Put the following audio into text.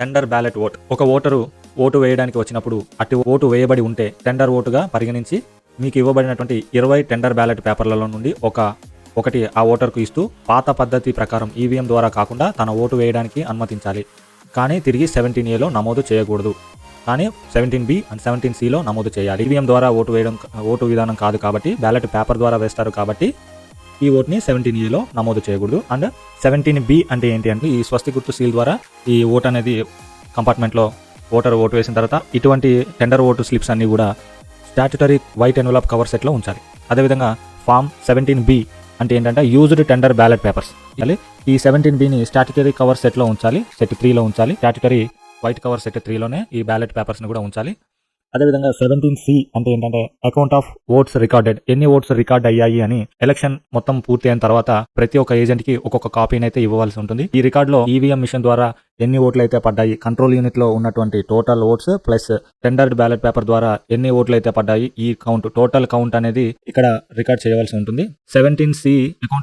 Tender ballot vote. ఒక voter vote వేయడానికి వచ్చినప్పుడు అటు ఓటు వేయబడి ఉంటే టెండర్ ఓటుగా పరిగణించి మీకు ఇవ్వబడినటువంటి 20 టెండర్ బ్యాలెట్ పేపర్లలో నుండి ఒకటి ఆ ఓటర్కు ఇస్తూ పాత పద్ధతి ప్రకారం ఈవీఎం ద్వారా కాకుండా తన ఓటు వేయడానికి అనుమతించాలి. కానీ తిరిగి 17A నమోదు చేయకూడదు. కానీ 17B అండ్ 17Cలో నమోదు చేయాలి. ఈవీఎం ద్వారా ఓటు విధానం కాదు కాబట్టి బ్యాలెట్ పేపర్ ద్వారా వేస్తారు కాబట్టి ఈ ఓట్ని 17A నమోదు చేయకూడదు. అండ్ 17B అంటే ఏంటి అంటే ఈ స్వస్తి గుర్తు సీల్ ద్వారా ఈ ఓట్ అనేది కంపార్ట్మెంట్లో ఓటర్ ఓటు వేసిన తర్వాత ఇటువంటి టెండర్ ఓటు స్లిప్స్ అన్నీ కూడా స్టాట్యుటరీ వైట్ ఎన్వలప్ కవర్ సెట్లో ఉంచాలి. అదేవిధంగా ఫామ్ 17B అంటే ఏంటంటే యూజ్డ్ టెండర్ బ్యాలెట్ పేపర్స్. ఈ 17Bని స్టాట్యుటరీ కవర్ సెట్లో ఉంచాలి, సెట్ 3లో ఉంచాలి. స్టాట్యుటరీ వైట్ కవర్ సెట్ 3లోనే ఈ బ్యాలెట్ పేపర్స్ని కూడా ఉంచాలి. అదేవిధంగా 17C అంటే ఏంటంటే అకౌంట్ ఆఫ్ ఓట్స్ రికార్డెడ్, ఎన్ని ఓట్స్ రికార్డ్ అయ్యాయి అని ఎలక్షన్ మొత్తం పూర్తి అయిన తర్వాత ప్రతి ఒక్క ఏజెంట్ కి ఒక్కొక్క కాపీని అయితే ఇవ్వవలసి ఉంటుంది. ఈ రికార్డ్ లో ఈవీఎం మిషన్ ద్వారా ఎన్ని ఓట్లు అయితే పడ్డాయి, కంట్రోల్ యూనిట్ లో ఉన్నటువంటి total votes plus tendered ballot paper ద్వారా ఎన్ని ఓట్లు అయితే పడ్డాయి, ఈ కౌంట్ టోటల్ కౌంట్ అనేది ఇక్కడ రికార్డ్ చేయవలసి ఉంటుంది. 17C account